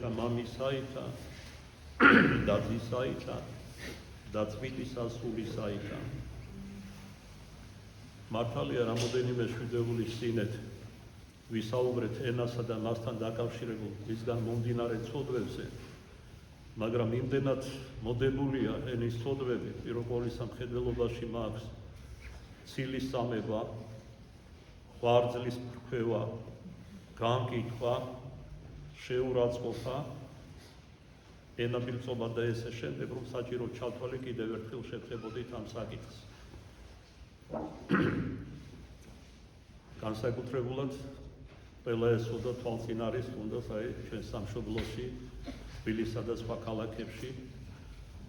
მოგეთა მამისაითა და ძისაითა და წმინდისა სულისაითა. მართალია რამოდენიმე შვიდეულის წინეთ ვისაუბრეთ ენასა და მასთან დაკავშირებულ მისგან მომდინარე ცოდვებზე, მაგრამ იმდენად მოდებულია ენის ცოდვები, პირველ ყოვლისა მხედველობაში მაქვს ცილის წამება, ღვარძლის ფრქვევა, განკითხვა, შეურაცხყოფა, ენაბილწობა და ესე შემდეგ, რომ საჭირო ჩავთვალე კიდევ ერთხელ შევხედოთ ამ საკითხს. განსაკუთრებულად ყველა ესოდა თვალწინარის თუნდაც ჩვენ სამშობლოში, თბილისსა და სხვა ქალაქებში,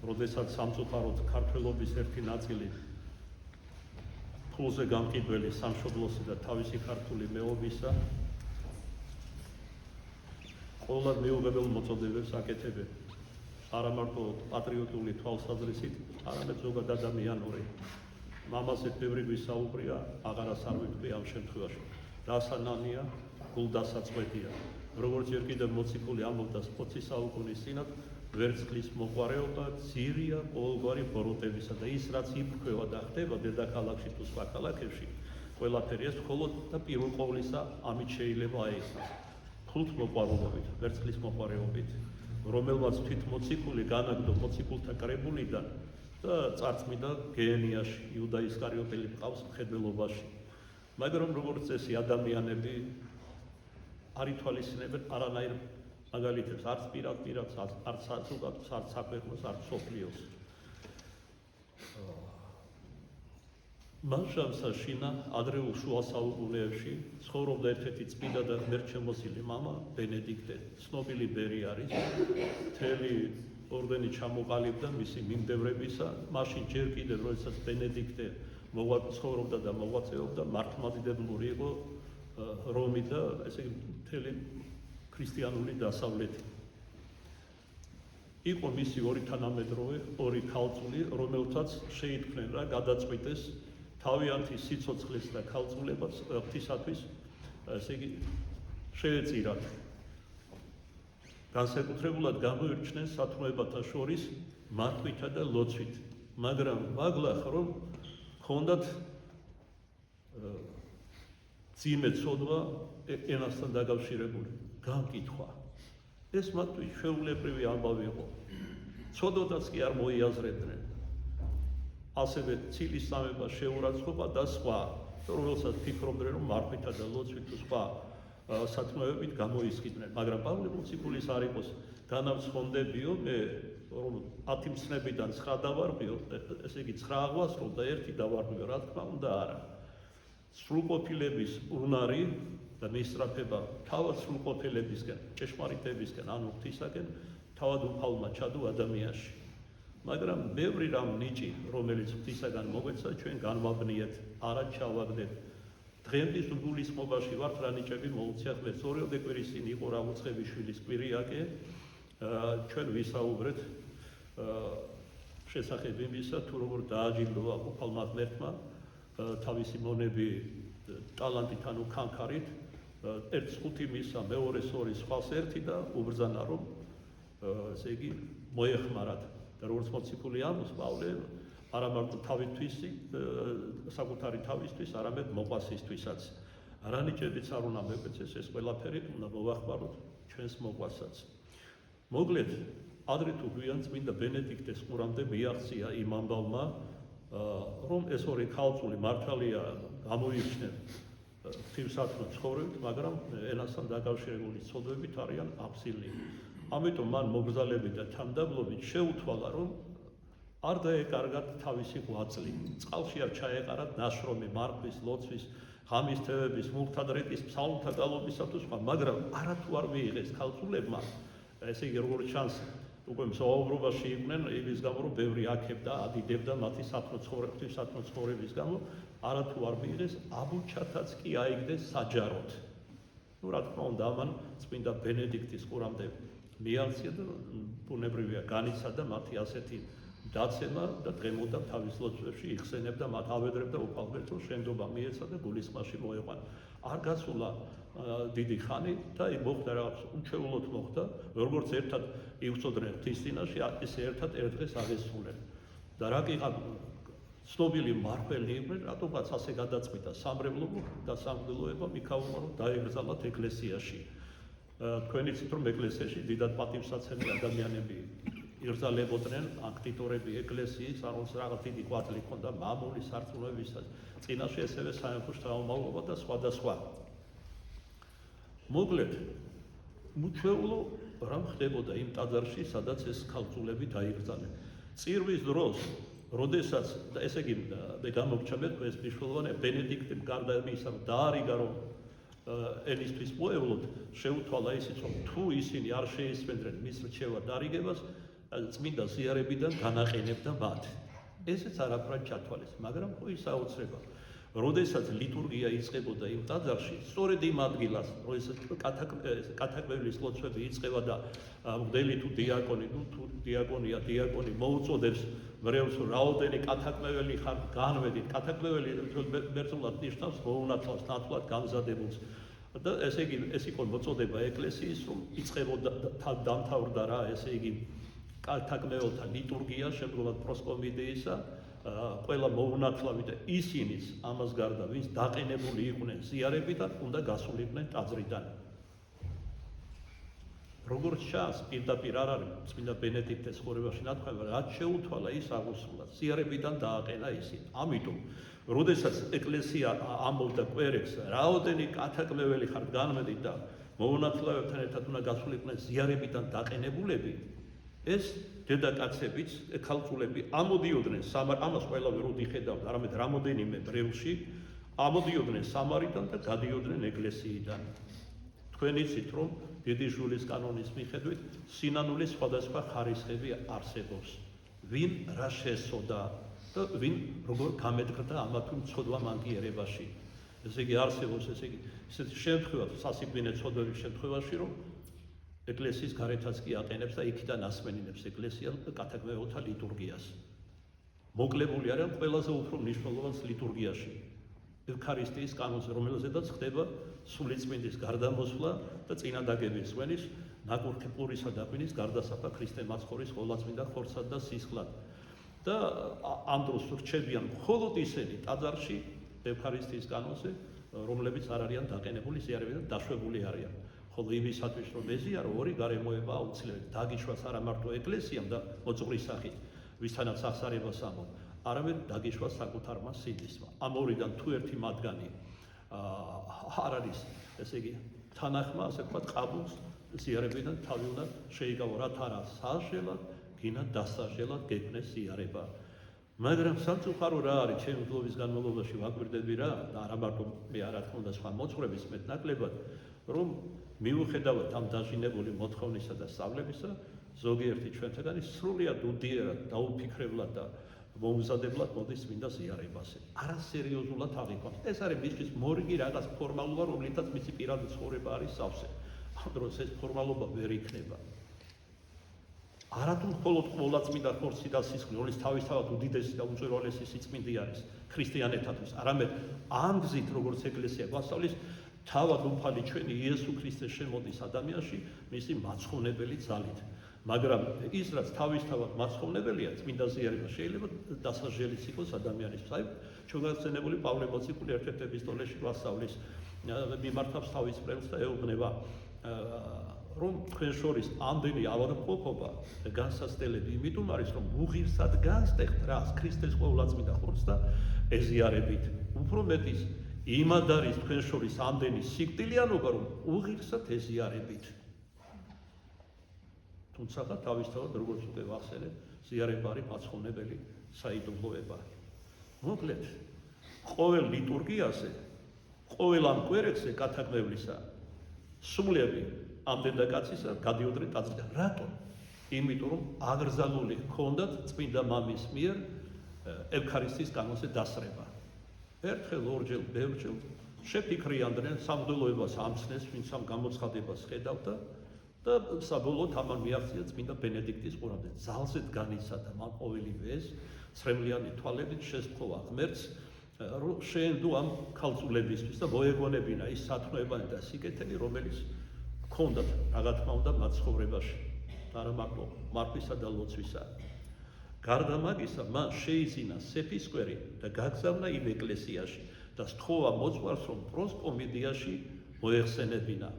როდესაც სამწუხაროდ ქართველობის ერთი ნაწილი ფულზე გამყიდველი სამშობლოსი და თავისი ქართული მეობისა ყოველად მიუღებელ მოწოდებებს აკეთებენ, არა მარტო პატრიოტული თვალსაზრისით, არამედ ზოგად ადამიანური. მამაზე ბევრი გვისაუბრია, აღარას არ ვიტყვი ამ შემთხვევაში. დასანანია, გულდასაწყვეტია. როგორც ჯერ კიდევ მოციქული ამბობდა 20 საუკუნის წინათ, ვერცხლის მოყვარეობა ძირია ყოველგვარი ბოროტებისა და ის რაც იფრქვევა და ხდება დედაქალაქში თუ სხვა ქალაქებში, ყველაფერი ეს მხოლოდ და პირველ ყოვლისა ამით შეიძლება აიხსნას. ფულთ მოყვარულობით, ვერცხლის მოყვარეობით, რომელმაც თვით მოციქული განაგდო მოციქულთა კრებულიდან და წარწმიდა გეენიაში, იუდა ისკარიოტელი მყავს მხედველობაში. მაგრამ როგორც წესი ადამიანები არ ითვალისწინებენ არანაირ მაგალითებს, არც პირად-პირადს, არც საზოგადოებას, არც საქვეყნოს, არც მსოფლიოს. მან შემსაშინა ადრეულ შუა საუკუნეებში ცხოვრობდა ერთ-ერთი წმინდა და ღმერთშემოსილი მამა ბენედიქტე, ცნობილი ბერი არის, მთელი ორდენი ჩამოყალიბდა მისი მიმდევრებისა, მაშინ ჯერ კიდევ როდესაც ბენედიქტე ცხოვრობდა და მოღვაწეობდა, მართლმადიდებლური იყო რომი და ესე იგი მთელი ქრისტიანული დასავლეთი. იყო მისი ორი თანამედროვე, ორი ქალწული, რომელთაც შეითქმნენ რა გადაწყვიტეს თავიანთი სიცოცხლეს და ქალწულებას ღვთისათვის ესე იგი შეეწირათ. განსაკუთრებულად გამოირჩნენ სათნოებათა შორის მარტვილთა და ლოცვით, მაგრამ მაგლახ რომ ჰქონდათ ძიმე ცოდვა ენასთან დაკავშირებული, განკითხვა. ეს მათთვის ჩვეულებრივი ამბავი იყო. ცოდვათაც კი არ მოიაზრებდნენ. ასევე ცილის წამება, შეურაცხყოფა და სხვა, რომელსაც ფიქრობდნენ, რომ მარტვილთა და ლოცვით თუ სხვა სათნოებით გამოისყიდნენ. მაგრამ პავლე მოციქულის არ იყოს განავრცხვონდებიო, მე რომ 10 მცნებიდან 9 დავარღვიო, ესე იგი 9 აღვასრულო და 1 დავარღვიო, რა თქმა უნდა არა. სრულყოფილების უნარი და მისწრაფება თავად სრულყოფილებისკენ, ჭეშმარიტებისკენ, ანუ ღვთისაკენ, თავად უფალმა ჩადო ადამიანში. მაგრამ ბევრი რამ ნიჭი, რომელიც ღვთისაგან მოგვეცა, ჩვენ განვაბნიეთ, არა ჩავაგდეთ. დღემდე გულისხმობაში ვართ რა ნიჭები მოუწია ღმერთს. ორიოდე კვირის წინ იყო რაღუცხებიშვილის კვირიაკე, ჩვენ ვისაუბრეთ შესახებ იმისა, თუ როგორ დააჯილდოვა უფალმა ღმერთმა თავისი მონები ტალანტით ანუ ქანქარით, ერთს 5 მისა, მეორეს 2, სხვას 1 და უბრძანა რომ ესე იგი მოეხმარათ. და როგორც მოციქული ამბობს პავლე, არა მარტო თავისთვის, საკუთარი თავისთვის, არამედ მოყვასისთვისაც. რა ნიჭებიც არ უნდა მეგვეცეს ეს ყველაფერი, უნდა მოვახმაროთ ჩვენს მოყვასაც. მოკლედ, ადრე თუ გვიან წმინდა ბენედიქტეს ყურამდე მიაღწია იმ ამბავმა, რომ ეს ორი ქალწული მართალია გამოირჩნენ ღვთისათნო ცხოვრებით, მაგრამ ენასთან დაკავშირებული ცოდვებით არიან აბსილი. ამიტომ მან მობრძალებით და თანდაბლობით შეუთვალა, რომ არ დაეკარგათ თავისი ღვაწლი. წყალში არ ჩაეყარათ ნაშრომი მართვის, ლოცვის, ღამის თევების, მულთადრეტის, ფსალმთა გალობისა თუ სხვა, მაგრამ არათუ არ მიიღეს ქალწულებმა, ესე იგი როგორც ჩანს, უკვე მსაუბრობაში იყვნენ იმის გამო, რომ ბევრი აქებდა, ადიდებდა მათი სათნო ცხოვრების გამო, არათუ არ მიიღეს, აბუჩათაც კი აიგდეს საჯაროდ. ნუ რა თქმა უნდა, ამან წმინდა ბენედიქტის ყურამდე მიაღწია და ბუნებრივია განიცადა მათი ასეთი დაცემა და დღემოდა თავის ლოცვებში იხსენებდა მათ, ავედრებდა უფალ ღმერთს, რომ შენდობა მიეცა და გულისხმაში მოეყვანა. არ გასულა დიდი ხანი და მოხდა რაღაც უჩვეულოდ მოხდა, როგორც ერთად ივწოდნენ ღვთისწინაში, ისე ერთად ერთ დღეს აღესრულნენ. და რა კი ცნობილი მმართველი იყვნენ, რატომაც ასე გადაწყვიტა სამრევლო და სამღვდელოება მიქაველმა, რომ დაეგრძალათ ეკლესიაში. თქვენ იცით, რომ ეკლესიაში დიდად პატივსაცემი ადამიანები იღრძალებოდნენ, აქტიტორები ეკლესიის, რომელსაც რაღაც დიდი კვადრი ჰქონდა მამული სარწმუნოებისას, წინაშე ესევე სამეფო შთამომავლობა და სხვა. მოკლედ, უჩვეულო რამ ხდებოდა იმ ტაძარში, სადაც ეს ქალწულები დაიგრძალნენ. წირვის დროს, როდესაც ესე იგი მე გამოგჩა მე ეს მნიშვნელოვანია, ბენედიქტემ გარდა იმისა, რომ დაარიგა, რომ ენისთვის მოევლოთ, შეუთვალა ისიც, რომ თუ ისინი არ შეისმენდნენ მის რჩევა დარიგებას, წმინდა ზიარებიდან განაყენებდა მათ. ესეც არაფრად ჩათვალეს, მაგრამ ხო ის აუცილებლია. როდესაც ლიტურგია იწყებოდა იმ ტაძარში, სწორედ იმ ადგილას, როდესაც კათაკმევლის ლოცვები იწყება და მღვდელი თუ დიაკონი, თუ დიაკონი მოუწოდებს მრევლს, რაოდენი კათაკმეველი ხარ, განვედით. კათაკმეველი ბერძნულად ნიშნავს მოუნათლავს, ნათლად გამზადებულს. და ესე იგი, ეს იყო მოწოდება ეკლესიის, რომ იწყებოდა დამთავრდა რა, ესე იგი, კათაკმეველთა ლიტურგია, შემდგომად პროსკომიდეისა, ყველა მოუნათლავი და ისინიც ამას გარდა, ვინც დაყენებული იყვნენ ზიარებიდან, უნდა გასულიყვნენ ტაძრიდან. როგორც ჩანს, პირდაპირ არ არის წმინდა ბენედიქტეს ცხოვრებაში ნათქვამი, რაც შეუთვალა ის აღუსრულა, ზიარებიდან დააყენა ისინი. ამიტომ, როდესაც ეკლესია ამბობდა კვერებს, რაოდენი კათაკმეველი ხართ განმედით და მოუნათლავებთან ერთად უნდა გასულიყვნენ ზიარებიდან დაყენებულები, ეს დედაკაცებიც, ქალწულები ამოდიოდნენ ამას ყველავე როდი ხედავთ, არამედ რამოდენიმე ბრევლში, ამოდიოდნენ სამარიდან და გადიოდნენ ეკლესიიდან. თქვენ იცით, რომ დიდი ჟულის კანონის მიხედვით სინანულის სხვადასხვა ხარისხები არსებობს. ვინ რა შესწოდა და ვინ როგორ გამედგრდა ამა თუ მცოდვა მანკიერებაში. ესე იგი არსებობს, ესე იგი, ისეთი შემთხვევა, სასიკვდინე ცოდვების შემთხვევაში, რომ ეკლესიის გარეთაც კი აყენებს და იქიდან ასმენინებს ეკლესია კათაკმეველთა ლიტურგიას. მოკლებული არიან ყველაზე უფრო მნიშვნელოვან ლიტურგიაში, ევქარისტიის კანონზე, რომელზედაც ხდება სულიწმინდის გარდამოსვლა და წინადაგების სვენის, ნაკურთხი პურისა და ღვინის გარდასაფა ქრისტე მაცხოვრის ყოვლადწმინდა ხორცად და სისხლად. და ამ დროს რჩებიან მხოლოდ ისინი ტაძარში ევქარისტიის კანონზე, რომლებიც არ არიან დაყენებული ზიარებიდან დაშვებული არიან. ხოლო იმისათვის, რომ ეზიარო, ორი გარემოება აუცილებელი. დაგიშვას არა მარტო ეკლესიამ და მოწყვრის სახით, ვისთანაც აღსარებას ამბობ, არამედ დაგიშვას საკუთარმა სიძისმა. ამ ორიდან თუ ერთი მათგანი არ არის, ესე იგი, თანახმა, ასე ვთქვათ, ყაბულს ზიარებიდან თავი უნდა შეიკავო, რაც არა სასჯელად, გინა დასაჯელად გეკნეს ზიარება. მაგრამ სამწუხარო რა არის, ჩემი მგლობის განმავლობაში ვაკვირდები რა, არა მარტო მე არა თქმა უნდა სხვა მოძღვრების მეტნაკლებად, რომ მიუხედავად ამ დაჟინებული მოთხოვნისა და სწავლებისა, ზოგიერთი ჩვენთაგანი სრულიად უდიერად დაუფიქრებლად და მოუმზადებლად მოდის წმინდა ზიარებაზე. არასერიოზულად აღიქვამს. ეს არის მისთვის მორიგი რაღაც ფორმალობა, რომლითაც მისი პირადი ცხოვრება არის სავსე. ამ დროს ეს ფორმალობა ვერ იქნება. არათუ მხოლოდ ყოვლადწმინდა ხორცი და სისხლი, რომელიც თავისთავად უდიდესი და უმწვერვალესი სიწმინდე არის ქრისტიანეთათვის, არამედ ამ გზით, როგორც ეკლესია გვასწავლის, თავად უფალი ჩვენი იესო ქრისტე შემოდის ადამიანში მისი მაცხოვნებელი ძალით. მაგრამ ის, რაც თავისთავად მაცხოვნებელია, წმინდა ზიარება შეიძლება დასაჟელიც იყოს ადამიანის. აი, ჩვენ გაგრძელებული პავლე მოციქული ერთ-ერთ ეპისტოლეში გვასწავლის, მიმართავს თავის პრელს და ეუბნება, რომ თქვენ შორის ამდენი ავადმყოფობა და განსაცდელები იმიტომ არის, რომ უღირსად განსტეხთ რას ქრისტეს ყოვლადწმინდა ხორცს და ეზიარებით. უფრო მეტის იმად არის თქვენ შორის ამდენი სიკვდილიანობა, რომ უღირსად ეზიარებით. თუმცა თავისთავად, როგორც უკვე ვახსენებ, ზიარება არის მაცხოვნებელი საიდუმლოება. მოკლედ, ყოველ ლიტურგიაზე, ყოველ ამ კვერებზე კათაკმევლისა სულები ამ დედაკაცისა გადიოდნენ ტაძრიდან. რატომ? იმიტომ, რომ აღრძალული ჰქონდათ წმინდა მამის მიერ ევქარისტიის კანონზე დასრება. ერთხელ, ორჯერ, ბევრჯერ შეფიქრიანდნენ სამღვდელოებას ამცნეს, ვინც ამ გამოცხადებას ხედავდა და საბოლოოდ ამან მიაღწია წმინდა ბენედიქტის ყურამდე. ძალზედ განიცადა მან ყოველივე ეს, ცრემლიანი თვალებით შესთხოვა ღმერთს შეენდო ამ ქალწულებისთვის და მოეგონებინა ის სათნოებანი და სიკეთენი, რომელიც ჰქონდათ რა თქმა უნდა მათ ცხოვრებაში, არა მარტო მარხვისა და ლოცვისა. გარდა მაგისა, მან შეიძინა სეფისკვერი და გაგზავნა იმ ეკლესიაში და სთხოვა მოძღვარს, რომ პროსკომიდიაში მოეხსენებინა.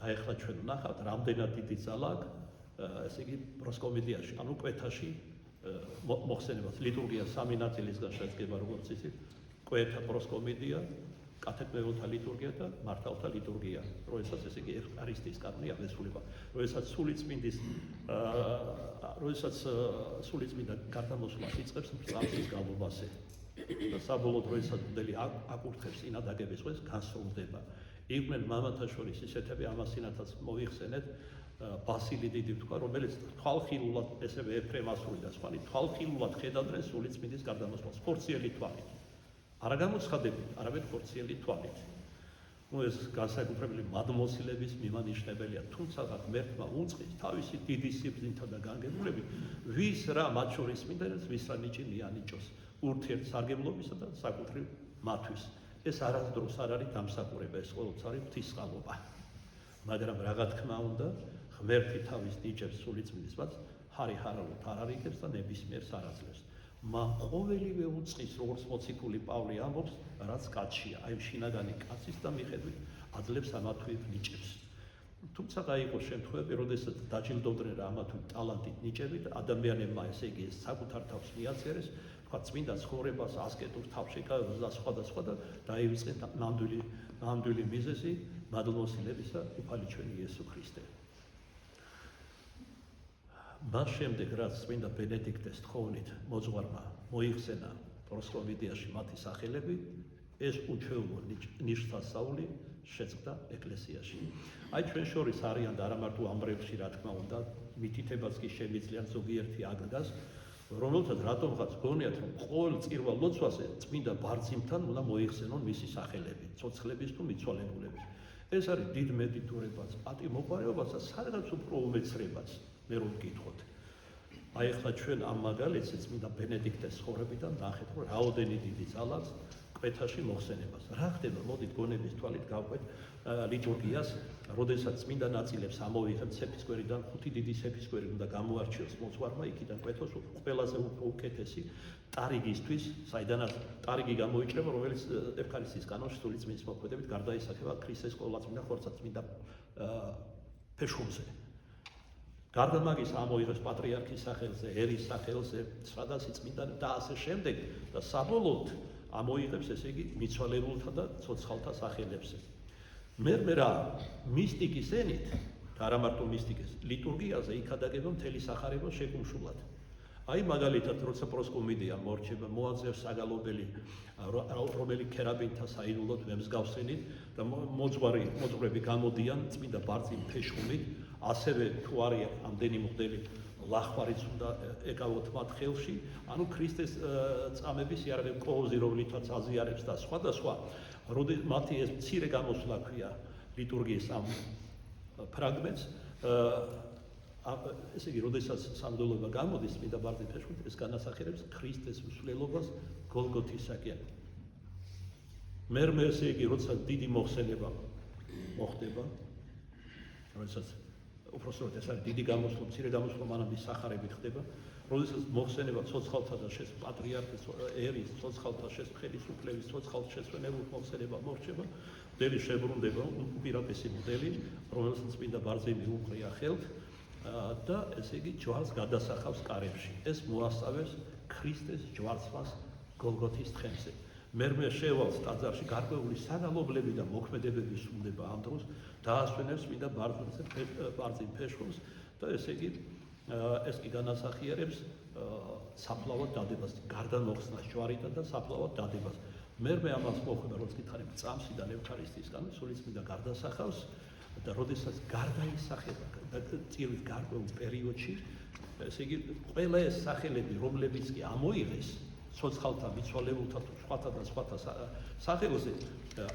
და ეხლა ჩვენ ვნახავთ, რამდენად დიდი ძალა აქვს, ესე იგი პროსკომიდიაში, ანუ კვეთაში მოხსენებას. ლიტურგია სამი ნაწილისგან შედგება, როგორც იცით, კვეთა პროსკომიდია, კათედრალთა ლიტურგია და მართალთა ლიტურგია, როდესაც ესე იგი ექარისტიის კანონი აღესრულება, როდესაც სულიწმინდა გარდამოსვლას იწყებს მწყამსის გალობაზე და საბოლოოდ როდესაც მღვდელი აკურთხებს წინადაგების დღეს განსრულდება. იყვნენ მამათა შორის ისეთები, ამასინათაც მოიხსენეთ ბასილი დიდი თქვა, რომელიც თვალხილულად, ესევე ეფრემასური და სხვანი თვალხილულად ხედავდნენ სულიწმინდის გარდამოსვლას ხორციელი თვალით. არა გამოცხადებით, არამედ ხორციელი თვალით. ეს განსაკუთრებული მადმოსილების მიმანიშნებელია, თუმცა ღმერთმა უნწყის თავისი დიდი სიბრძნითა და განგებულებით, ვის რა მათ შორის მინდენს, ვის რა ნიჭი მიანიჭოს ურთიერთსარგებლობისა და საკუთრივ მათთვის. ეს არასდროს არ არის დამსახურება, ეს ყოველთვის არის ღვთისყალობა. მაგრამ რა თქმა უნდა, ღმერთი თავის ნიჭებს სულიწმინდისმაც ჰარიჰარალოდ არ არიგებს და ნებისმიერს არ აძლევს. მან ყოველივე უწყის, როგორც მოციქული პავლე ამბობს, რაც კაცშია, აი შინაგანი კაცის და მიხედვით აძლევს ამათვივ ნიჭებს. თუმცა იყო შემთხვევები, როდესაც დაჯილდოვდნენ ამათვივ ტალანტით ნიჭებით, ადამიანებმა ესე იგი საკუთარ თავს მიაწერეს, თქვა წმინდა ცხოვრებას, ასკეტურ თავშეკავებას და სხვა და დაივიწყეს ნამდვილი მიზეზი მადლმოსილებისა უფალი ჩვენი იესო ქრისტე. მას შემდეგ, რაც წმინდა ბენედიქტეს თხოვნით მოძღვარმა მოიხსენა პროსკომიდიაში მათი სახელები, ეს უჩვეულო ნიშნსასწაული შეწყდა ეკლესიაში. აი ჩვენ შორის არიან და არა მარტო ამბრებში, რა თქმა უნდა, მითითებაც კი შემიძლია ზოგიერთი აგდას, რომელთაც რატომღაც გონიათ, რომ ყოველ წირვა ლოცვაზე წმინდა ბარძიმთან უნდა მოიხსენონ მისი სახელები, ცოცხლების თუ მიცვალებულების. ეს არის დიდ მედიტურებას, პატიმოყვარეობას და სადღაც უფრო უმეცრებას. მე რომ ვკითხოთ. აი ახლა ჩვენ ამ მაგალითზე წმინდა ბენედიქტეს ცხოვრებიდან ნახეთ, რომ რაოდენი დიდი ძალა კვეთაში მოხსენებას. რა ხდება? მოდით გონების თვალით გავყვეთ ლიტურგიას, როდესაც წმინდა ნაწილებს ამოვიღებთ სეფისკვერიდან, ხუთი დიდი სეფისკვერი უნდა გამოარჩიოს მოძღვარმა, იქიდან კვეთოს ყველაზე უფრო უკეთესი ტარიგისთვის, საიდანაც ტარიგი გამოიჭრება, რომელიც ექარისტიის კანონში სულიწმინდის მოქმედებით გარდაისახება ქრისტეს ყოვლადწმინდა ხორცად წმინდა ფეშუმზე. გარდა მაგის ამოიღებს პატრიარქის სახელზე, ერის სახელზე, სხვადასხვა წმინდანი და ასე შემდეგ და საბოლოოდ ამოიღებს ესე იგი მიცვალებულთა და ცოცხალთა სახელებზე. მე რა მისტიკის ენით, არა მარტო მისტიკის, ლიტურგიაზე იქადაგება მთელი სახარება შეკუმშულად. აი მაგალითად, როცა პროსკომიდია მორჩება, მოაძევს საგალობელი, რომელი ქერაბინთა საინულოდ მემსგავსენით და მოძღვრები გამოდიან წმინდა ბარძიმ ფეშხუმით, ასევე თუ არის ამდენი მღვდელი ლახვარიც უნდა ეკავოთ მათ ხელში, ანუ ქრისტეს წამების იარაღი კოვზი, რომლითაც აზიარებს და სხვა, მათი ეს მცირე გამოსვლა ქვია ლიტურგიის ამ ფრაგმენტს, ესე იგი, როდესაც სამღვდელოება გამოდის წმინდა ბარძიმ ფეშხუმით, ეს განასახიერებს ქრისტეს მსვლელობას გოლგოთისაკენ. მე ესე იგი, როცა დიდი მოხსენება მოხდება, როდესაც უпроსტოდ ეს არის დიდი გამოსვლა, მცირე გამოსვლა მანამდე სახარებით ხდება, როდესაც მოხსენება ცოცხალთა და პატრიარქის ერის ცოცხალთა ხელისუფლების ცოცხალთა შესვენებულ მოხსენება მორჩება, მღვდელი შებრუნდება, უპირატესი მღვდელი, რომელსაც წმინდა ბარძიმი უყრია ხელთ და ესე იგი ჯვარს გადასახავს კარებში. ეს მოასწავებს ქრისტეს ჯვარცმას გოლგოთის თხემზე. მე შევალს ტაძარში გარკვეული საგალობლები და მოქმედებები სრულდება ამ დროს, დაასვენებს წმინდა ბარძიმ ფეშხუმს და ესე იგი ეს კი განასახიერებს საფლავად დადებას, გარდამოხსნას ჯვარიდან და საფლავად დადებას. მე ამას მოხვდა, როგორც გითხარი, წამსიდან ექარისტიის კანონი სულიწმინდა გარდასახავს და როდესაც გარდაისახება წირვის გარკვეულ პერიოდში, ესე იგი ყველა ეს სახელები, რომლებიც კი ამოიღეს ცოცხალთა, მიცვალებულთა თუ სხვათა სახელზე,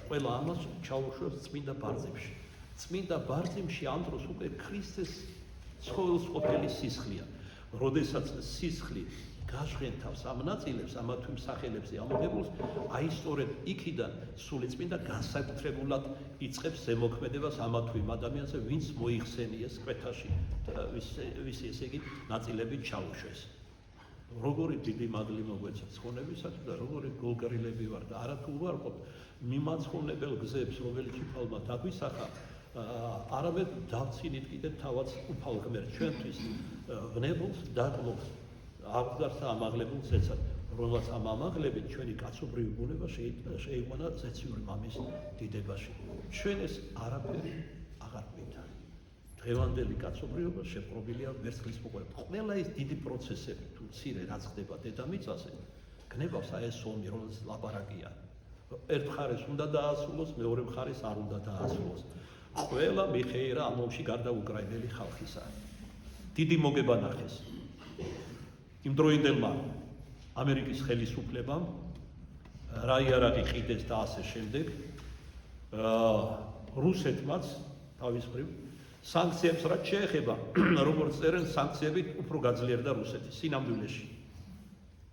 ყველა ამას ჩაუშვებს წმინდა ბარძიმში. წმინდა ბარძიმში ამ დროს უკვე ქრისტეს ცხოველსყოფელი სისხლია. როდესაც სისხლი ვეღაშღენთავს ამ ნაწილებს, ამათვე მსახელებზე ამოღებულს, აი სწორედ იქიდან სულიწმინდა განსაკუთრებულად იწყებს ზემოქმედებას ამათვე ადამიანზე, ვინც მოიხსენიეს კვეთაში, ვის ესე იგი ნაწილებით ჩაუშვეს. როგორი დიდი მადლი მოგვეცა ცხონებისათვის და როგორი გულგრილები ვარ და არათუ უარყოფ მიმაცხონებელ გზებს, რომელიც უფალმა დაგვისახა, არამედ დავცინით კიდე თავად უფალ ღმერთს ჩვენთვის ღნებულს დაკმობს აღდგარს და ამაღლებულ ზეცად, რომელსაც ამ ამაღლებით ჩვენი კაცობრიო ბუნება შეიყვანა ზეციური მამის დიდებაში. ჩვენ ეს არაფერი აღარ გვინდა. დღევანდელი კაცობრიობა შეპყრობილია ვერცხლის მოყვებით. ყველა ეს დიდი პროცესები თუ მცირე რაც ხდება დედამიწაზე, გნებავს აი ეს ომი, რომელსაც ლაპარაკია. ერთ მხარეს უნდა დაასრულოს, მეორე მხარეს არ უნდა დაასრულოს. ყველა მიხეირა ამ ომში გარდა უკრაინელი ხალხისა. დიდი მოგება ნახეს. იმ დროინდელმა ამერიკის ხელისუფლებამ რა იარაღი ყიდეს და ასე შემდეგ, რუსეთმაც თავის მხრივ სანქციებს რაც შეეხება, როგორც წერენ, სანქციებით უფრო გაძლიერდა რუსეთი სინამდვილეში.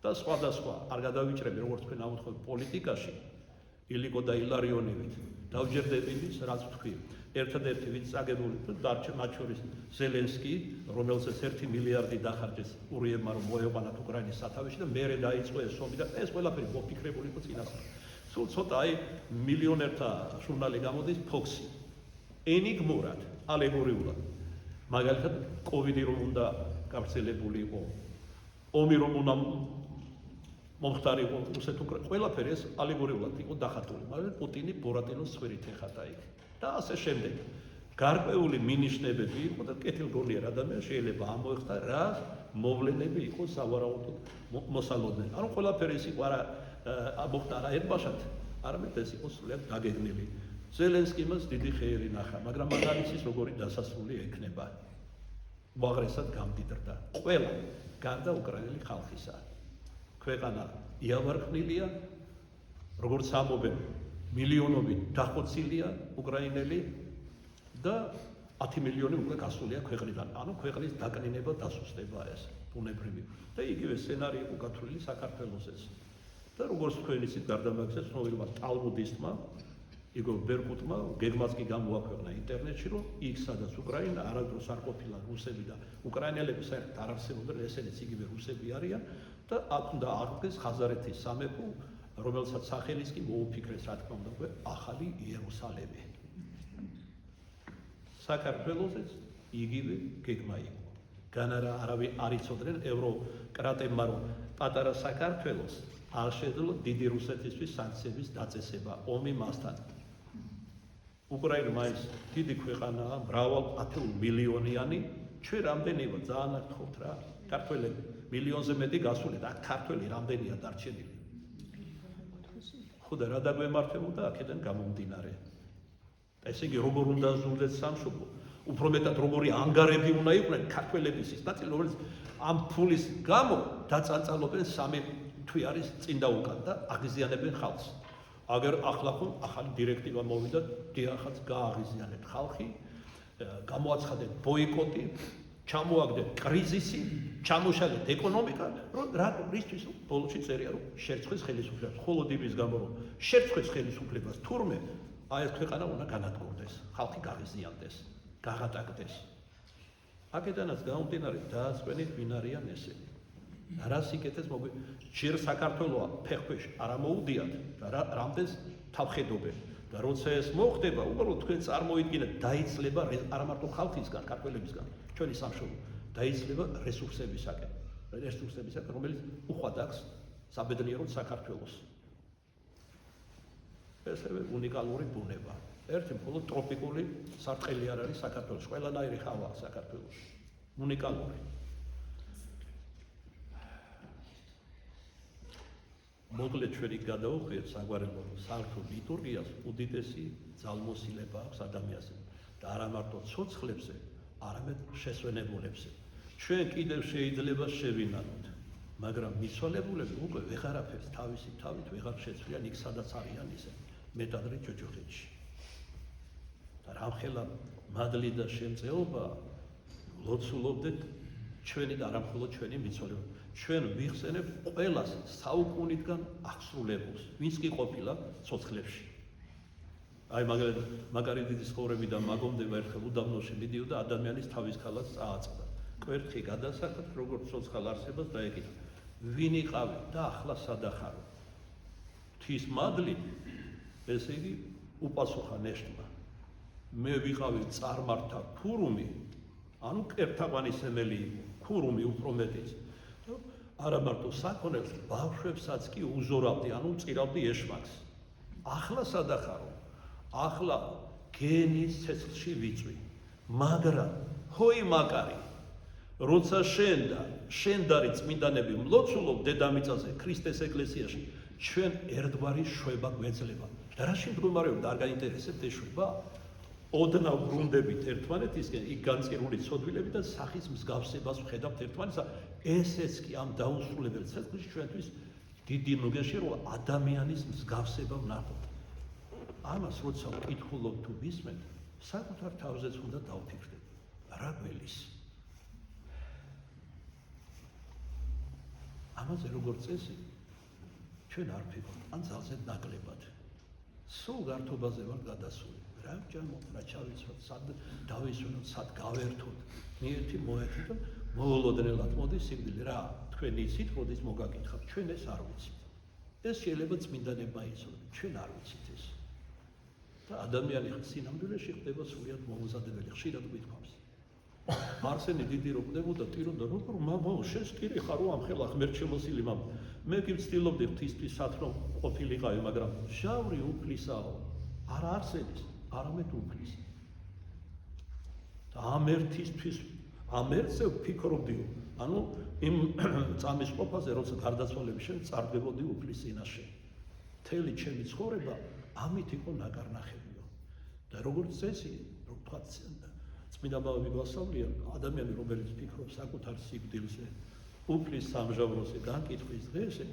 და სხვადასხვა არ გადავიჭრები, როგორც თქვენ ამოთხოვთ პოლიტიკაში, ილიკო და ილარიონივით დავჯერდებით, რაც ვთქვი, ერთადერთი ვინც წაგებული დარჩა მათ შორის ზელენსკი, რომელსაც 1 მილიარდი დახარჯეს ურიევმა, რომ მოეყვანათ უკრაინის სათავეში და მერე დაიწყო ეს ომი და ეს ყველაფერი მოფიქრებული იყო წინასწარ. სულ ცოტა აი მილიონერთა ჟურნალი გამოდის Fox-ი. ენიგმურად, ალეგორიულად. მაგალითად, COVID-ი რომ უნდა გავრცელებული იყო, ომი რომ უნდა მომხდარიყო რუსეთ-უკრაინა, ყველაფერი ეს ალეგორიულად იყო დახატული, მაგრამ პუტინი ბორატინოს ცხვირით ეხატა იქ. და ასე შემდეგ. გარკვეული მინიშნებები იყო და კეთილგონიერ ადამიანს შეიძლება ამოეხტა რა მოვლენები იყო სავარაუდოდ მოსალოდნელი. ანუ ყველაფერი ეს იყო არა მოხდა არა ერთბაშად, არამედ ეს იყო სრულიად დაგეგმილი. ზელენსკიმაც დიდი ხეირი ნახა, მაგრამ მაგალითის როგორი დასასრული ექნება. უაღრესად გამდიდრდა. ყველა გარდა უკრაინელი ხალხისა. ქვეყანა იავარხნილია, როგორც ამობენ, მილიონობით დახოცილია უკრაინელი და 10 მილიონი უკვე გასულია ქვეყნიდან. ანუ ქვეყნის დაკნინება დასუსტება ეს ბუნებრივი. და იგივე სცენარი იყო გათვლილი საქართველოსაც. და როგორც თქვენ იცით, გარდა მაგისა, ცნობილმა ტალმუდისტმა იგორ ბერკუტმა გეგმაც კი გამოაქვეყნა ინტერნეტში, რომ იქ სადაც უკრაინა არასდროს არ ყოფილა რუსები და უკრაინელები საერთოდ არ არსებობდნენ, ესენიც იგივე რუსები არიან და აქ უნდა აღდგეს ხაზარეთის სამეფო, რომელსაც სახელის კი მოუფიქრეს, რა თქმა უნდა, ახალი იერუსალიმი. საქართველოსაც იგივე გეგმა იყო. განარა არავინ არ იცოდნენ ევროკრატებმა, რომ პატარა საქართველოს არ შეძლო დიდი რუსეთისთვის სანქციების დაწესება ომი მასთან. უკრაინა მაინც დიდი ქვეყანაა, მრავალ 10 მილიონიანი, ჩვენ რამდენი ვარ, ძალიან არ გთხოვთ რა. ქართველები მილიონზე მეტი გასულეთ, აქ ქართველი რამდენია დარჩენილი. ხოდა რა დაგვემართებოდა აქედან გამომდინარე. ესე იგი როგორ უნდა ზრუნდეს სამშობლო, უფრო მეტად როგორი ანგარები უნდა იყვნენ ქართველების ის ნაწილი, რომელიც ამ ფულის გამო დაწანწალობენ სამი თვი არის წინ და უკან და აღიზიანებენ ხალხს. აგერ ახლა ხომ ახალი დირექტივა მოვიდა, დიახაც გააღიზიანებთ ხალხი, გამოაცხადეთ ბოიკოტი, ჩამოაგდეთ კრიზისი, ჩამოშალეთ ეკონომიკა, რომ რისთვის ბოლოში წერია რომ შერწყვის ხელისუფლებას, ხოლო იმის გამო რომ შერწყვის ხელისუფლებას თურმე აი ეს ქვეყანა უნდა განადგურდეს, ხალხი გაღიზიანდეს, გაღატაკდეს. აქედანაც გამომდინარე დაასვენით ვინ არიან ესენი. რა სიკეთეს ჯერ საქართველოა ფეხქვეშ არ ამოუდიათ და რამდენს თავხედობენ და როცა ეს მოხდება, უბრალოდ თქვენ წარმოიდგინეთ, დაიცლება არა მარტო ხალხისგან, ქართველებისგან, ჩვენი სამშობლო, დაიცლება რესურსებისაკენ, რომელიც უხვად აქვს საბედნიეროდ საქართველოს. ესევე უნიკალური ბუნება. ერთი მხოლოდ ტროპიკული სარტყელი არ არის საქართველოს, ყველანაირი ჰავა საქართველოს. უნიკალური. მოკლედ ჩვენი გადაუხვიეთ საგვარეულო საერთო ლიტურგიას უდიდესი ძალმოსილება აქვს ადამიანზე და არა მარტო ცოცხლებზე, არამედ შესვენებულებზე. ჩვენ კიდევ შეიძლება შევინანოთ, მაგრამ მიცვალებულები უკვე ვეღარაფერს თავისი თავით ვეღარ შეცვლიან იქ სადაც არიან ისე მეტადრე ჯოჯოხეთში. და რამხელა მადლი და შემწეობა ლოცულობდეთ ჩვენი და არა მხოლოდ ჩვენი მიცვალებულები. ჩვენ ვიხსენებთ ყველას საუკუნიდან აღსრულებულს, ვინც კი ყოფილა ცოცხლებში. აი მაგარი დიდი ცხოვრებიდან მაგომდება ერთხელ უდაბნოში მიდიოდა ადამიანის თავის ქალას წააწყდა. კვერთხი გადასახად როგორც ცოცხალ არსებას დაეკითხა. ვინ იყავი და ახლა სადახარო? ღვთის მადლით, ესე იგი უპასუხა ნეშტმა. მე ვიყავი წარმართა ქურუმი, ანუ კერთაყვანისმელი იყო, ქურუმი უფრო მეტიც. არა მარტო საქონელს, ბავშვებსაც კი უზორავდი, ანუ წირავდი ეშმაკს. ახლა სადახარო? ახლა გენის ცეცხლში ვიწვი. მაგრამ ჰოი მაგარი, როცა შენ დარი წმინდანები მლოცულობ დედამიწაზე ქრისტეს ეკლესიაში, ჩვენ ერთგვარი შვება გვეძლება. და რა შემდგომარეობდა არ გაინტერესებთ ეს შვება? ოდნავ ბრუნდებით ერთმანეთისკენ, იქ განწირული ცოდვილები და სახის მსგავსებას ვხედავთ ერთმანეთსა. ესეც კი ამ დაუსრულებელ ცეცხლში ჩვენთვის დიდი ნუგეში, რომ ადამიანის მსგავსება ვნახოთ. ამას როცა ვკითხულობ თუ ვისმენთ, საკუთარ თავზეც უნდა დავფიქრდეთ. რა გველის? ამაზე როგორც წესი, ჩვენ არ ვფიქრობთ, ან ძალზედ ნაკლებად. სულ გართობაზე ვარ გადასული. რა ვჯამოთ, რა ჩავიცვათ, სად დავისვენოთ, სად გავერთოთ. მიერთი მოერთით და მოულოდნელად მოდის სიკვდილი. რა თქვენ იცით, როდის მოგაკითხავთ, ჩვენ ეს არ ვიცით. ეს შეიძლება წმინდანებმა იცოდეთ, ჩვენ არ ვიცით ეს. და ადამიანი სინამდვილეში ხდება სრულიად მოულზადებელი, ხშირად გვითქვამს. მარსენი დიდი რო ყდებოდა, ტიროდა, როგორ მამა, შენ სტირი ხარო ამ ხელა ღმერთ შემოსილი მამა. მე კი ვცდილობდი ღვთისთვის სათნო ყოფილიყავი, მაგრამ შავრი უფლისაო, არ არსებობს, არამედ უფლის. და ამ ერთისთვის, ამ ერთზე ვფიქრობდიო, ანუ იმ წამის ყოფაზე, როცა გარდაცვალების შემდეგ წარდგებოდი უფლის წინაშე. მთელი ჩემი ცხოვრება ამით იყო ნაკარნახებიო. და როგორც წესი, რო ვთქვათ, წმინდა ბაბები გვასწავლიან, ადამიანი რომელიც ფიქრობს საკუთარ სიკვდილზე, უფლის სამჟავროზე, განკითხვის დღეზე,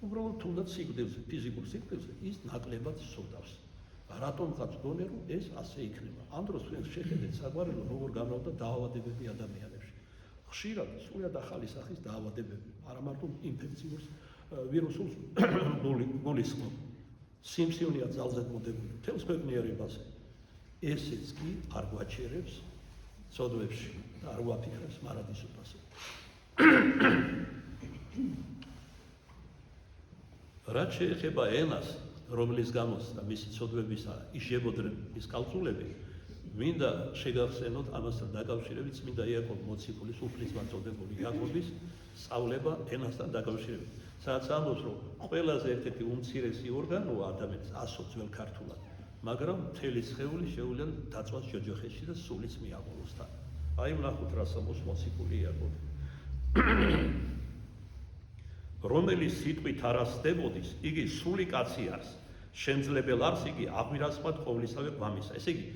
უბრალოდ თუნდაც სიკვდილზე, ფიზიკურ სიკვდილზე, ის ნაკლებად სურდავს. რატომღაც გონე, რომ ეს ასე იქნება. ამ დროს შეხედეთ საგვარელო, როგორ გამრავდა დაავადებები ადამიანებში. ხშირად სრულიად ახალი სახის დაავადებები, არა მარტო ინფექციურ ვირუსულს გულისხმობ. სიმსივნეა ძალზედ მოდებული, მთელს ქვეყნიერებაზე. ესეც კი არ გვაჩერებს ცოდვებში და არ გვაფიქრებს მარადისობაზე. რაც შეეხება ენას, რომლის გამოც და მისი ცოდვებისა იშებოდნენ ის კალწულები, მინდა შეგახსენოთ ამასთან დაკავშირებით წმინდა იაკობ მოციქულის უფლისმაწოდებელი იაკობის სწავლება ენასთან დაკავშირებით. სადაც ამბობს, რომ ყველაზე ერთ-ერთი უმცირესი ორგანოა ადამიანის, ასო ძველ ქართულად. მაგრამ მთელი სხეული შეუძლია დაწვას ჯოჯოხეთში და სულიც მიაღწიოს თან. აი ვნახოთ რა ამბობს მოციქული იაკობი. რომელიც სიტყვით არ ასდებოდის, იგი სული კაცი არის. შემძლებელ არს იგი აღვირასყვა ყოვლისავე ღვამისა. ესე იგი,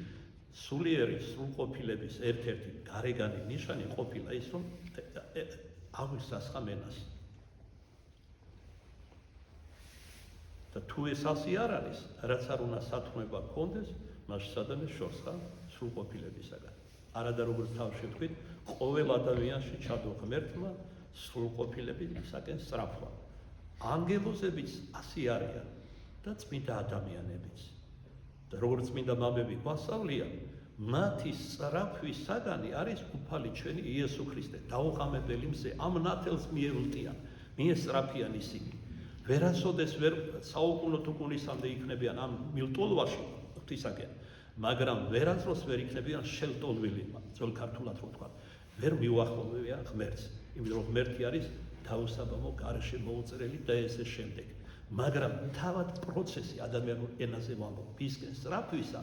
სულიერი სრულყოფილების ერთ-ერთი გარეგანი ნიშანი ყოფილა ის, რომ აღვირსასხა ენას. და თუ ეს ასე არ არის, რაც არ უნდა სათქმება გქონდეს, მაშინ სადამე შორს ხარ სრულყოფილებისაგან. არადა როგორც თავში ვთქვით, ყოველ ადამიანში ჩადო ღმერთმა სრულყოფილებისაკენ სწრაფვა. ანგელოზებიც ასე არიან და წმინდა ადამიანებიც. და როგორც წმინდა მამები გვასწავლიან, მათი სწრაფვის საგანი არის უფალი ჩვენი იესო ქრისტე, დაუღამებელი მზე, ამ ნათელს მიევლტიან, მიესწრაფიან ისინი. ვერასოდეს ვერ საუკუნო თუკუნისამდე იქნებიან ამ მილტოლვაში ღვთისაკენ, მაგრამ ვერასდროს ვერ იქნებიან შელტოლვილი, ძველ ქართულად რო ვთქვა, ვერ მიუახლოვებიან ღმერთს, იმიტომ რომ ღმერთი არის თავსაბამო გარეშე მოუწერელი და ესე შემდეგ. მაგრამ თავად პროცესი ადამიანურ ენაზე ვამბობ, ისკენ სწრაფვისა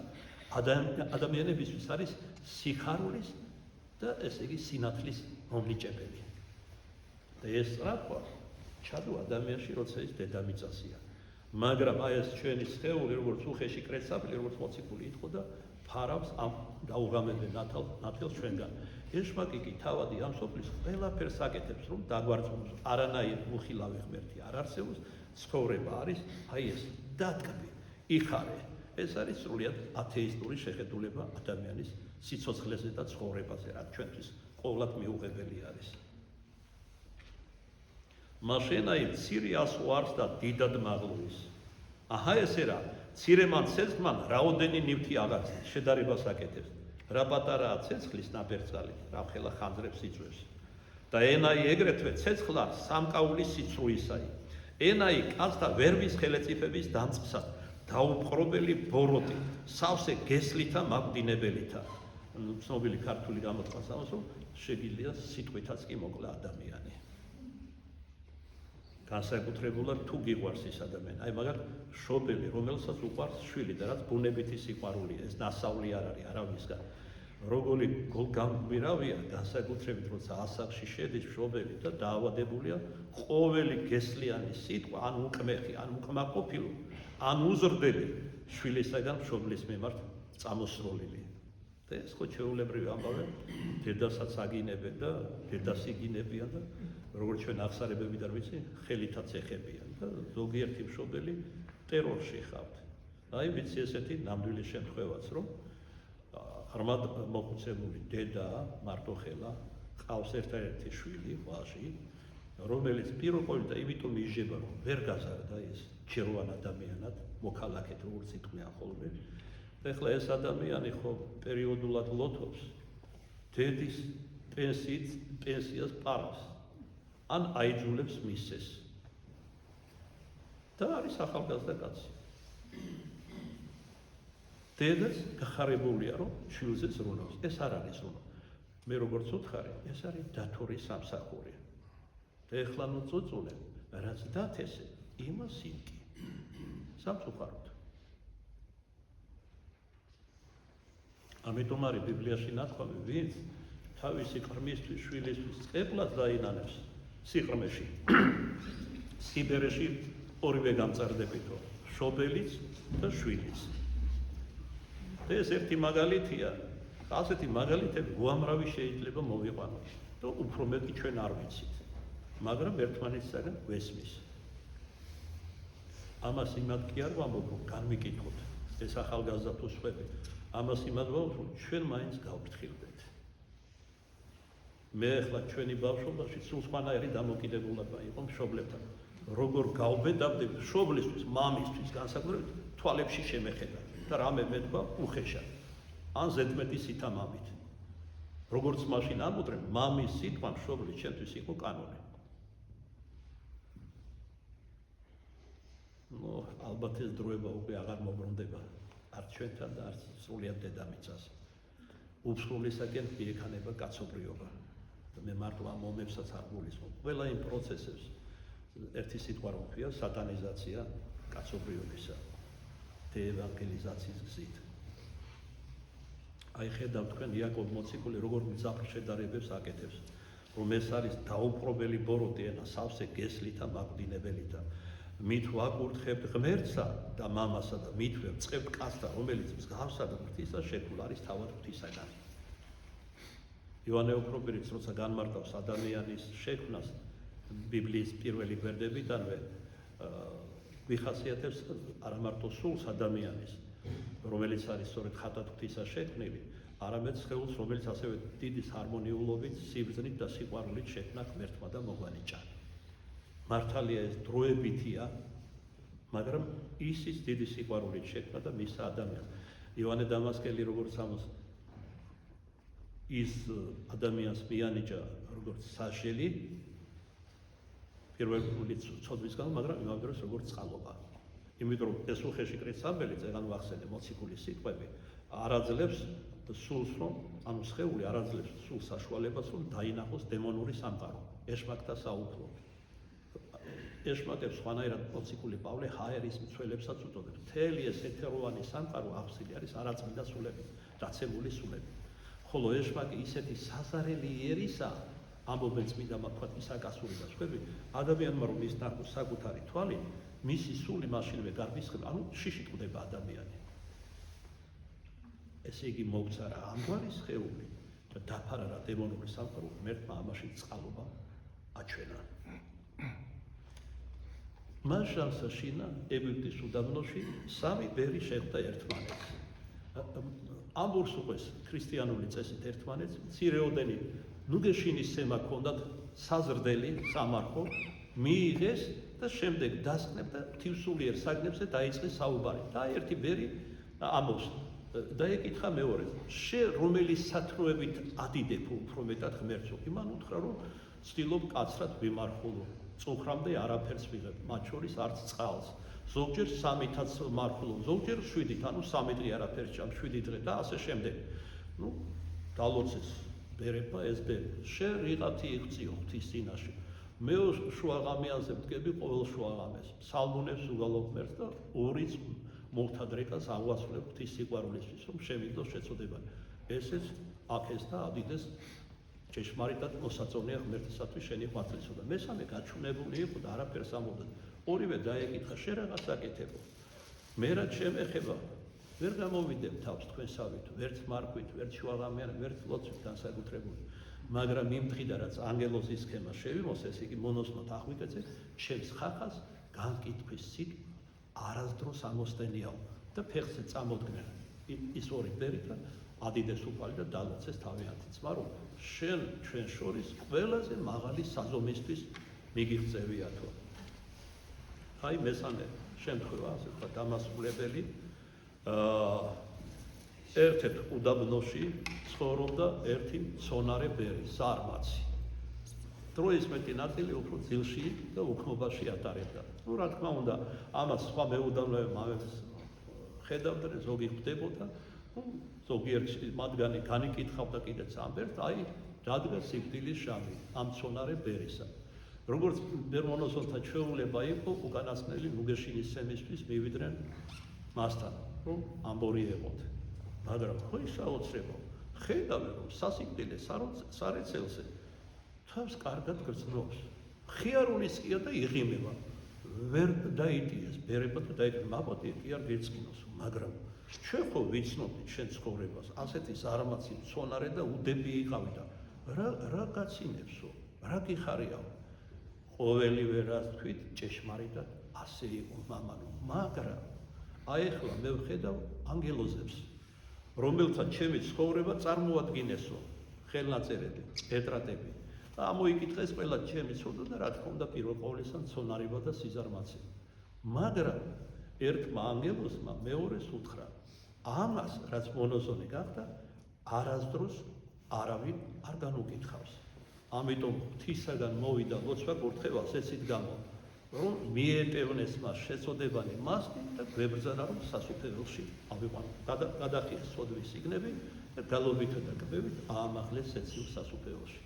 ადამიანებისთვის არის სიხარულის და ესე იგი სინათლის მომნიჭებელი. და ეს სწრაფვა ჩადო ადამიანში, როცა ის დედამიწაზეა. მაგრამ აი ეს ჩვენი სხეული, როგორც უხეში კრეცაბილი, როგორც მოციქული იტყოდა, ფარავს ამ დაუღამებელ ნათელს ჩვენგან. ეშმაკი კი თავადი ამ სოფლის ყველაფერს აკეთებს, რომ დაგვარწმუნოს, არანაირ უხილავი ღმერთი არ არსებობს, ცხოვრება არის აი ეს დატკბი, იხარე. ეს არის სრულიად ათეისტური შეხედულება ადამიანის სიცოცხლეზე და ცხოვრებაზე, რაც ჩვენთვის ყოვლად მიუღებელი არის. მაშენაი მცირე ასვარს და დიდად მაღლუის. აჰა ესე რა, მცირემან ცეცხლმან რაოდენი ნივთი აღარ შედარებას აკეთებს. რა პატარაა ცეცხლის ნაბერწალი, რა ხელა ხანძრებს იწვევს. და ენაი ეგრეთვე ცეცხლარ სამკაულის სიცრუისაი. ენაი კაცთა ვერვის ხელეწიფების დამწყსად, დაუპყრობელი ბოროტი, სავსე გესლითა მაგვდინებელითა. ცნობილი ქართული გამოთქმას ამას, რომ შეგიძლია სიტყვითაც კი მოკლა ადამიანი. განსაკუთრებულად თუ გიყვარს ის ადამიანი, აი მაგალითად შობელი, რომელსაც უყვარს შვილი და რაც ბუნებითი სიყვარულია, ეს ნასავლი არ არის არავისგან. როგორი გამგვირავია, განსაკუთრებით როცა ასაკში შედის შობელი და დაავადებულია, ყოველი გესლიანი სიტყვა, ან უკმეხი, ან უკმაყოფილო, ან უზრდელი შვილისაგან მშობლის მიმართ წამოსროლილი. და ეს ხო ჩვეულებრივი ამბავი, დედასაც აგინებენ და დედას იგინებიან და როგორც ჩვენ აღსარებები და ვიცი, ხელითაც ეხებიან და ზოგიერთი მშობელი ტერორში ხავთ. აი ვიცი ესეთი ნამდვილი შემთხვევაც, რომ ღრმად მოხუცებული დედა მარტოხელა ყავს ერთადერთი შვილი, ვაჟი, რომელიც პირველ და იმიტომ იჟება, რომ ვერ გაზარდა ეს ჯეროვან ადამიანად, მოქალაქედ როგორც იტყვიან ხოლმე. ეხლა ეს ადამიანი ხო პერიოდულად ლოთობს დედის პენსიას პარას, ან აიძულებს მისცეს. და არის ახალგაზრდა კაცი. დედაც გახარებულია, რომ შვილზე ზრუნავს. ეს არ არის ზრუნვა. მე როგორც ვუთხარი, ეს არის დათორი სამსახური. და ეხლა ნუ წუწუნებ, რაც დათესე, იმას იმკი. სამწუხაროდ. ამიტომ არის ბიბლიაში ნათქვამი, ვინც თავისი ყრმისთვის, შვილისთვის წყეპლად დაინანებს სიყრმეში. სიბერეში ორივე გამწარდებითო, შობელიც და შვილიც. და ეს ერთი მაგალითია, ასეთი მაგალითები უამრავი შეიძლება მოვიყვანოთ და უფრო მეტი ჩვენ არ ვიცით, მაგრამ ერთმანეთისაგან გვესმის. ამას იმად კი არ ვამბობ, რომ განმიკითხოთ ეს ახალგაზრდა თუ სხვები, ამას იმად ვამბობ, რომ ჩვენ მაინც გავფრთხილდეთ. მე ახლა ჩვენი ბავშვობაში სულ სხვანაირი დამოკიდებულება იყო მშობლებთან. როგორ გავბედავდები მშობლისთვის, მამისთვის, განსაკუთრებით თვალებში შემეხედა და რამე მეთქვა უხეშად. ან ზედმეტი სითამამით. როგორც მაშინ ამბობდნენ, მამის სიტყვა მშობლის ჩემთვის იყო კანონი. ალბათ ეს დროება უკვე აღარ მობრუნდება არც ჩვენთან და არც სრულიად დედამიწაზე. უფსრულისაკენ მიექანება კაცობრიობა. მე მარტო ამ მომებსაც არ გულისხმობ. ყველა იმ პროცესებს ერთი სიტყვა რომ ქვია, სატანიზაცია კაცობრიობისა, დეევანგელიზაციის გზით. აი ხედავთ თქვენ იაკობ მოციქული როგორ მძაფრ შედარებებს აკეთებს, რომ ეს არის დაუპყრობელი ბოროტი ენა, სავსე გესლითა მაგვდინებელითა. მით ვაკურთხებთ ღმერთსა და მამასა და მითვე ვწყებთ კაცთა, რომელიც მსგავსად ღვთისა შექმნილ არის თავად ღვთისაგან. იოანე ოქროპირიც როცა განმარტავს ადამიანის შექმნას ბიბლიის პირველი გვერდებიდანვე ვიხასიათებს არა მარტო სულს ადამიანის, რომელიც არის სწორედ ხატად ღვთისა შექმნილი, არამედ სხეულს, რომელიც ასევე დიდი ჰარმონიულობით, სიბრძნით და სიყვარულით შექმნა ღმერთმა და მოგვანიჭა. მართალია ეს დროებითია, მაგრამ ისიც დიდი სიყვარულით შექმნა და მისცა ადამიანს. იოანე დამასკელი როგორც ამას ის ადამიანს მიანიჭა როგორც საშელი პირველი ცოდვისგან, მაგრამ იმავე დროს როგორც წყალობა. იმიტომ რომ ეს უხეში კრიცაბელი წეგან ვახსენე მოციქულის სიტყვები არ აძლევს სულს, რომ ანუ სხეული არ აძლევს სულს საშუალებას, რომ დაინახოს დემონური სამყარო, ეშმაკთა საუფლო. ეშმაკებს სხვანაირად მოციქული პავლე ჰაერის მცველებსაც უწოდებს. მთელი ეს ეთეროვანი სამყარო აფსილი არის არაწმინდა სულებით, დაცემული სულებით. ხოლო ეშმაკი ისეთი საზარელი იერისა, ამბობენ წმინდა მათვათისაკასური და სხვები, ადამიანმა რომ ის ნახოს საკუთარი თვალი, მისი სული მაშინვე გარბისხება, ანუ შიში ტყდება ადამიანი. ესე იგი მოვცა რა ამგვარი სხეული და დაფარა რა დემონური სამყარო, ღმერთმა ამაში წყალობა აჩვენა. მან შანსაშინა ეგვიპტის უდაბნოში სამი ბერი შეხვდა ერთმანეთს. ამბობს უყეს ქრისტიანული წესით ერთმანეთს, მცირეოდენი ნუგეშინის სემა ჰქონდათ საზრდელი სამარხო მიიღეს და შემდეგ დასკნებ და ღვთისმსულიერ საგნებზე დაიწყეს საუბარი. და ერთი ბერი ამბობს დაეკითხა მეორე, რომელი სათნოებით ადიდებ უფრო მეტად ღმერთს, იმან უთხრა, რომ ცდილობ კაცრად ვიმარხულო, წუხრამდე არაფერს ვიღებ, მათ შორის არც წყალს. ზოგჯერ 3-ით მარხულობ, ზოგჯერ 7-ით, ანუ 3 დღე არაფერს ჭამ, 7 დღე და ასე შემდეგ. დალოცეს ბერებმა ეს ბერი. რიღათი იღწიო ღვთის წინაშე. მე შუაღამიანზე ვდგები ყოველ შუაღამეს. ფსალმუნებს უგალო ღმერთს და ორიც მოვთა დრეკას აღვასრულებ ღვთის სიყვარულისთვის, რომ შემიძლო შეწოდებანი. ესეც აქეს და ადიდეს ჭეშმარიტად მოსაწონია ღმერთისათვის შენი ღვაწლისა და მესამე გაჩვენებული იყო და არაფერს ამბობდა. ორივე დაეკითხა, შენ რაღაც აკეთებო. მე რაც შემეხება, ვერ გამოვიდებ თავს თქვენსავით, ვერც მარხვით, ვერც შუაღამიან, ვერც ლოცვით განსაკუთრებული. მაგრამ იმ დღიდან რაც ანგელოზის სქემა შევიმოს, ეს იგი მონოსნოთ აღვიკეცე, ჩემს ხახას განკითხვის სიტყვა არასდროს ამოსტენიაო და ფეხზე წამოდგნენ ის ორი ბერი და ადიდეს უფალი და დალოცეს თავიანთი ძმა, რომ შენ ჩვენ შორის ყველაზე მაღალი საზომისთვის მიგიღწევიათო. აი მესამე შემთხვევა, ასე ვთქვა, დამასრულებელი ერთ-ერთ უდაბნოში ცხოვრობდა ერთი მცონარე ბერი, ზარმაცი. დროის მეტი ნაწილი უფრო ძილში და უქმობაში ატარებდა. რა თქმა უნდა, ამას სხვა მეუდამლოებმა ხედავდნენ, ზოგი ხვდებოდა, ზოგიერთი მათგანი განიკითხავდა კიდეც ამბერს, აი დადგა სიკვდილის ჟამი ამ მცონარე ბერისა. როგორც ბერმონოსონთა ჩვეულება იყო, უკანასკნელი ნუგეშინის სემისთვის მივიდნენ მასთან, რომ ამბორიებოთ. მაგრამ ხო ისაოცრებო, ხედავენ, რომ სასიკვდილე სარეცელზე თავს კარგად გრძნობს. ხიარულის ყია და იღიმება. ვერ დაიტიეს ბერება და დაიტყვი, მაპატი კი არ გეწყინოს, მაგრამ ჩვენ ხო ვიცნობთ შენ ცხოვრებას, ასეთი ზარმაცი მცონარე და უდები იყავი და რა გაცინებსო, რა გიხარიაო. ყოველივე რას თქვით, ჭეშმარიტად ასე იყო მამანო, მაგრამ აი ახლა მე ვხედავ ანგელოზებს, რომელთაც ჩემი ცხოვრება წარმოადგინესო, ხელნაწერები, პეტრატები. და ამოიკითხეს ყველა ჩემი ცოდნა და რა თქმა უნდა პირველ ყოვლისა მცონარება და სიზარმაცე. მაგრამ ერთმა ანგელოზმა მეორეს უთხრა, ამას რაც მონოზონი გახდა, არასდროს არავინ არ განუკითხავს. ამიტომ ღვთისაგან მოვიდა ლოცვა გურთხევალს ესეთ გამო, რომ მიეტევნეს მას შეწოდებანი მასი და გვებრძანა, რომ სასუფეველში ავიყვანო. გადახიეს სოდვის სიგნები და გალობით და კბებით აამაღლეს ეციურ სასუფეველში.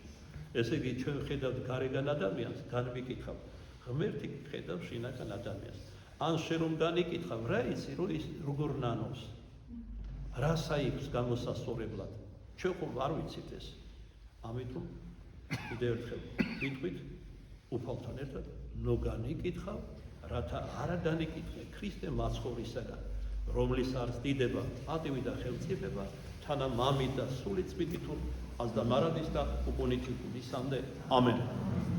ესე იგი, ჩვენ ხედავთ გარეგან ადამიანს, განვიკითხავ, ღმერთი ხედავს შინაგან ადამიანს. ან შენ რომ განიკითხავ, რა იცი, რომ ის როგორ ნანობს, რა საიქს გამოსასწორებლად, ჩვენ ხომ არ ვიცით ეს. ამიტომ კიდევ ერთხელ ვიტყვით უფალთან ერთად, ნოგანიკითხავ, რათა არა განიკითხე ქრისტე მაცხოვრისაგან, რომლის არც დიდება, პატივი და ხელმწიფება, თანა მამით და სული წმინდით აზდა მარადის და უკუნითი მისამდე. ამენ.